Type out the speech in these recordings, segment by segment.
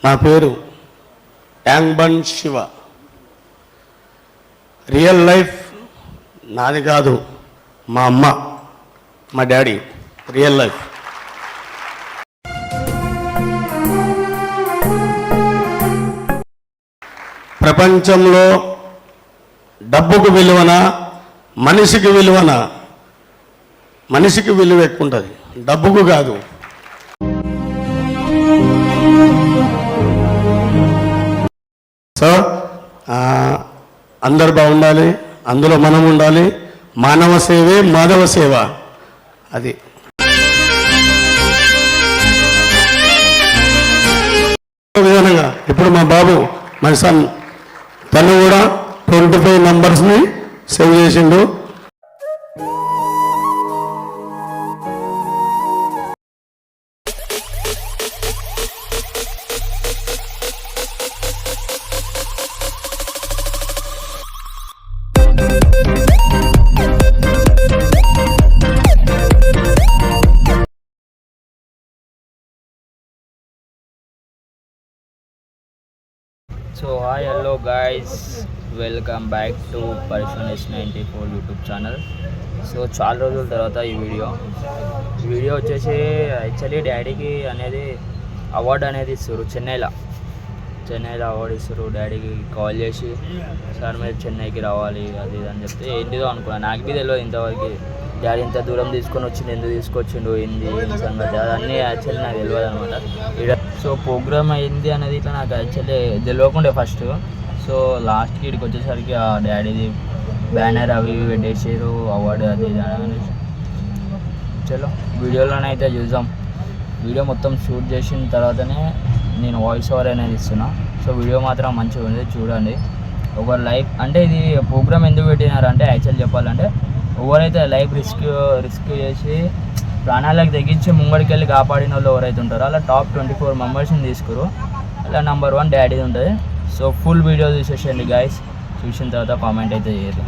నా పేరు tank bund Shiva. Real life నాది కాదు, మా అమ్మ, మా డాడీ రియల్ లైఫ్. ప్రపంచంలో డబ్బుకు విలువన, మనిషికి విలువన, మనిషికి విలువ ఎక్కువ ఉంటుంది, డబ్బుకు కాదు. సో అందరు బాగుండాలి, అందులో మనం ఉండాలి. మానవ సేవే మాధవ సేవ. అది విధానంగా ఇప్పుడు మా బాబు మై సన్ తను కూడా 25 నంబర్స్ని సేవ్ చేసిండు. So hi, hello guys, welcome back to Person S94 YouTube channel. So చాలా రోజుల తర్వాత ఈ వీడియో వచ్చేసి యాక్చువల్లీ డాడీకి అనేది అవార్డు అనేది ఇస్తారు. చెన్నైలో అవార్డు ఇస్తారు. డాడీకి కాల్ చేసి సార్ మీరు చెన్నైకి రావాలి అది ఇది అని చెప్తే ఏంటిదో అనుకున్నాను. నాకు బి తెలియదు ఇంతవరకు డాడీ ఇంత దూరం తీసుకొని వచ్చిండు, ఎందుకు తీసుకొచ్చిండు, ఏంది సంగతి అదన్నీ యాక్చువల్లీ నాకు తెలియదు అనమాట. సో ప్రోగ్రామ్ అయింది అనేది ఇట్లా నాకు యాక్చువల్లీ తెలియకుండే ఫస్ట్. సో లాస్ట్కి ఇక్కడికి వచ్చేసరికి ఆ డాడీది బ్యానర్ అవి ఇవి పెట్టేసారు, అవార్డు అది ఇది అని. చలో వీడియోలోనైతే చూద్దాం. వీడియో మొత్తం షూట్ చేసిన తర్వాతనే నేను వాయిస్ ఓవర్ అనేది ఇస్తున్నా. సో వీడియో మాత్రం మంచిగా ఉంది, చూడండి. ఒక లైఫ్ అంటే ఇది ప్రోగ్రామ్ ఎందుకు పెట్టినారంటే యాక్చువల్ చెప్పాలంటే ఎవరైతే లైఫ్ రిస్క్ చేసి ప్రాణాలకు తెగించి ముంగడికి వెళ్ళి కాపాడిన వాళ్ళు ఎవరైతే ఉంటారో అలా టాప్ 24 మెంబర్స్ని తీసుకురు. అలా నెంబర్ 1 డాడీది ఉంటుంది. సో ఫుల్ వీడియో చూసేసేయండి గాయస్. చూసిన తర్వాత కామెంట్ అయితే చేయరు.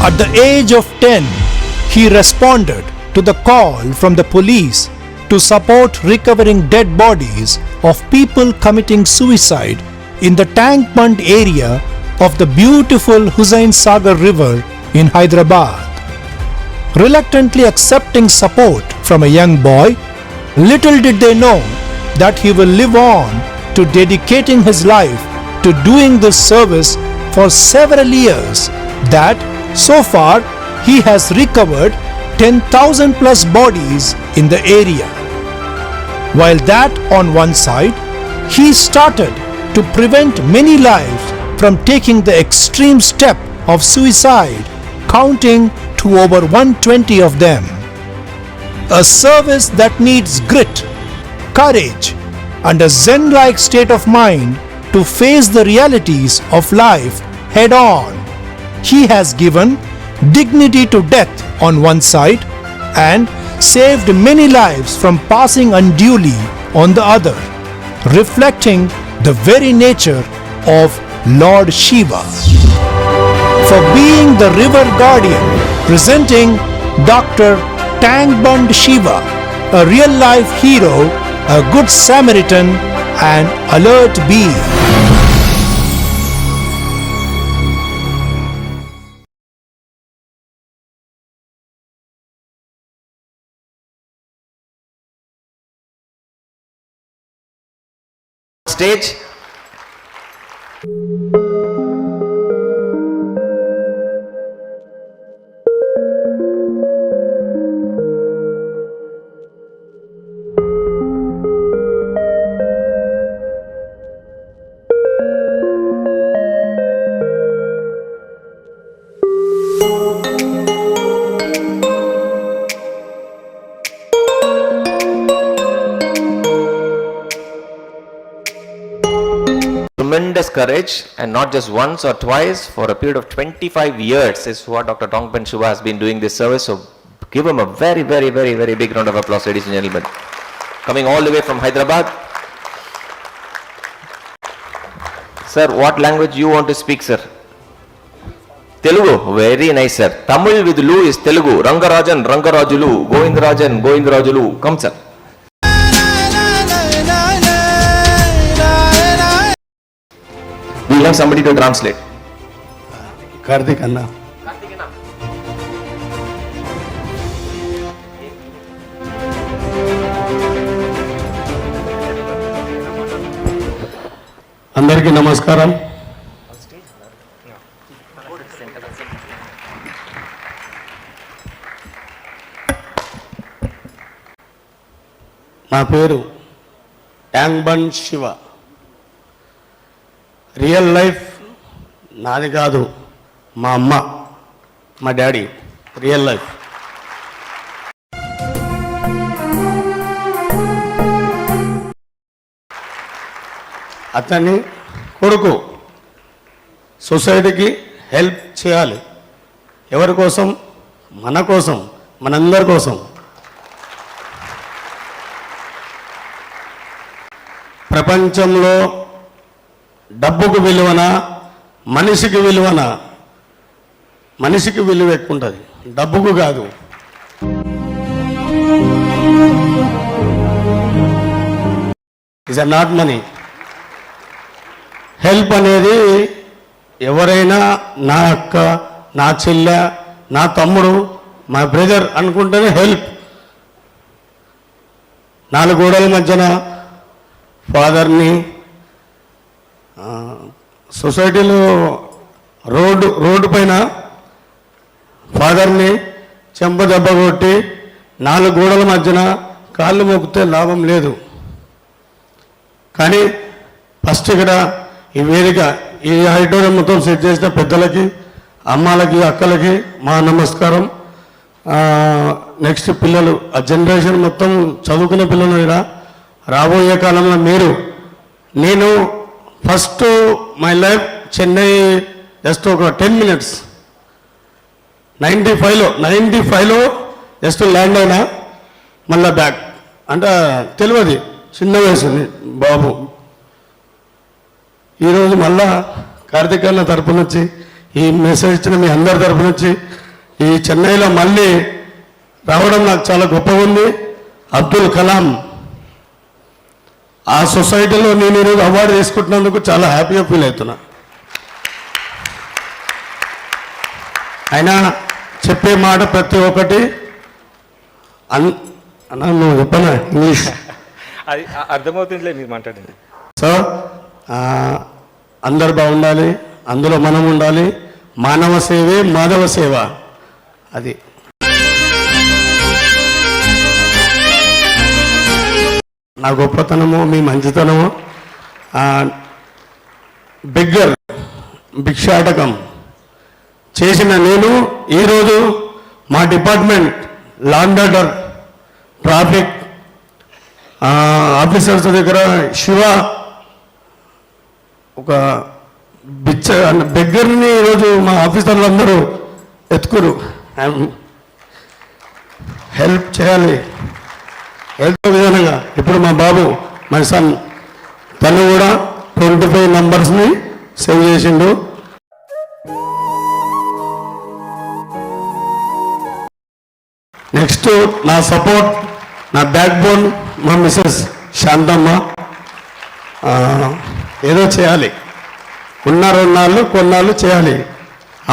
At the age of 10, he responded to the call from the police to support recovering dead bodies of people committing suicide in the Tank Bund area of the beautiful Hussain Sagar River in Hyderabad. Reluctantly accepting support from a young boy, little did they know that he will live on to dedicating his life to doing this service for several years, that so far he has recovered 10,000 plus bodies in the area. While that on one side, he started to prevent many lives from taking the extreme step of suicide, counting to over 120 of them. A service that needs grit, courage, and a zen-like state of mind to face the realities of life head on. He has given dignity to death on one side and saved many lives from passing unduly on the other, reflecting the very nature of Lord Shiva. For being the river guardian, presenting Dr. Tank Bund Shiva, a real-life hero, a good Samaritan, and alert bee. Stage. Tremendous courage, and not just once or twice, for a period of 25 years is what Dr. Tank Bund Shiva has been doing this service. So give him a very, very, very, very big round of applause, ladies and gentlemen. Coming all the way from Hyderabad. Sir, what language you want to speak, sir? Telugu, very nice sir. Tamil with Lu is Telugu. Rangarajan, Rangarajulu, Govindarajan, Govindarajulu. Come sir. We have somebody to translate. Karthik అన్న అందరికీ నమస్కారం. నా పేరు యాంగ్బన్ Shiva. Real life నాది కాదు, మా అమ్మ, మా డాడీ రియల్ లైఫ్. అతన్ని కొడుకు సొసైటీకి హెల్ప్ చేయాలి. ఎవరి కోసం? మన కోసం, మనందరి కోసం. ప్రపంచంలో డబ్బుకు విలువనా, మనిషికి విలువనా? మనిషికి విలువ ఎక్కువ ఉంటుంది, డబ్బుకు కాదు. Is a not money. Help అనేది ఎవరైనా నా అక్క, నా చెల్లె, నా తమ్ముడు, మా బ్రదర్ అనుకుంటేనే హెల్ప్. నాలుగు గోడల మధ్యన ఫాదర్ని, సొసైటీలో రోడ్డు పైన ఫాదర్ని చెంప దెబ్బ కొట్టి నాలుగు గోడల మధ్యన కాళ్ళు మొక్కితే లాభం లేదు. కానీ ఫస్ట్ ఇక్కడ ఈ వేదిక, ఈ ఆడిటోరియం మొత్తం సెట్ చేసిన పెద్దలకి, అమ్మాలకి, అక్కలకి మా నమస్కారం. నెక్స్ట్ పిల్లలు, ఆ జనరేషన్ మొత్తం చదువుకునే పిల్లలు ఇక్కడ రాబోయే కాలంలో మీరు, నేను first my life Chennai just ఒక 10 minutes 95లో జస్ట్ ల్యాండ్ అయినా మళ్ళా బ్యాక్. అంటే తెలియదు, చిన్న వయసు బాబు. ఈరోజు మళ్ళా కార్తీక్ అన్న తరపు నుంచి, ఈ మెసేజ్ ఇచ్చిన మీ అందరి తరపు నుంచి ఈ చెన్నైలో మళ్ళీ రావడం నాకు చాలా గొప్పగా ఉంది. అబ్దుల్ కలాం ఆ సొసైటీలో నేను ఈరోజు అవార్డు తీసుకుంటున్నందుకు చాలా హ్యాపీగా ఫీల్ అవుతున్నా. ఆయన చెప్పే మాట ప్రతి ఒక్కటి అన్నా నువ్వు చెప్పనా ఇంగ్లీష్ అది అర్థమవుతుందిలే, మీరు మాట్లాడండి. సో అందరు బాగుండాలి, అందులో మనం ఉండాలి. మానవ సేవే మాధవ సేవ. అది నా గొప్పతనము, మీ మంచితనము. భిక్షాటకం చేసిన నేను ఈరోజు మా department law and order, traffic officers దగ్గర శివ ఒక బెగ్గర్ని ఈరోజు మా ఆఫీసర్లు అందరూ ఎత్తుకురు. హెల్ప్ చేయాలి. హెల్ప్ విధానంగా ఇప్పుడు మా బాబు, మై సన్, తను కూడా 25 numbers సేవ్ చేసిండు. నెక్స్ట్ నా సపోర్ట్, నా బ్యాక్ బోన్ మా మిస్సెస్ శాంతమ్మ. ఏదో చేయాలి, ఉన్నాళ్ళు కొన్నాళ్ళు చేయాలి.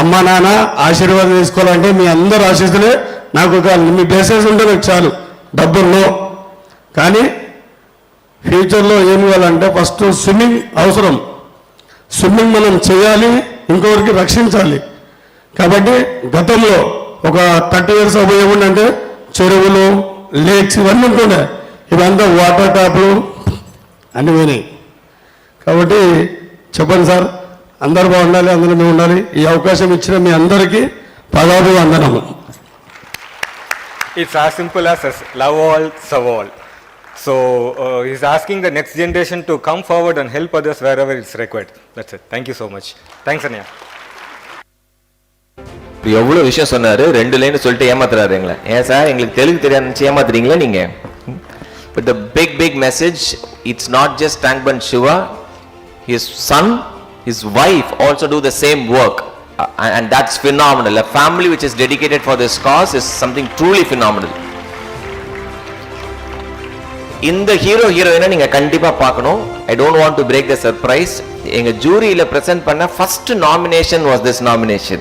అమ్మ నాన్న ఆశీర్వాదం తీసుకోవాలంటే మీ అందరు ఆశీస్సులే నాకు కాదు. మీ బ్లెస్సింగ్స్ ఉంటే నాకు చాలు. డబ్బుల్లో కానీ ఫ్యూచర్లో ఏం కావాలంటే ఫస్ట్ స్విమ్మింగ్ అవసరం. స్విమ్మింగ్ మనం చేయాలి, ఇంకొకరికి రక్షించాలి. కాబట్టి గతంలో ఒక 30 years ఏముందంటే చెరువులు, లేక్స్ ఇవన్నీ ఉంటుండే. ఇవంతా వాటర్ ట్యాప్లు అన్నీ పోయినాయి. కాబట్టి చెప్పండి సార్, అందరు బాగుండాలి, అందరూ మేము ఉండాలి. ఈ అవకాశం ఇచ్చిన మీ అందరికీ పదాభివందనము. It's as simple as love all, serve all. So he's asking the next generation to come forward and help others wherever it's required. That's it. Thank you so much. Thanks, Anya. எவ்வளோ விஷயம் சொன்னாரு, 2 line சொல்லிட்டு ஏமாத்துறாரு எங்களை. ஏன் sir எங்களுக்கு தெலுங்கு தெரியாது ஏமாத்துறீங்களா நீங்க? But the big message, it's not just Tangban Shiva, his son, his wife also do the same work. and that's phenomenal. A family which is dedicated for this cause is something truly phenomenal. இந்த hero ஹீரோயினை நீங்க கண்டிப்பா பார்க்கணும். I don't want to break the surprise. எங்க ஜூரியில present பண்ண first nomination was this nomination.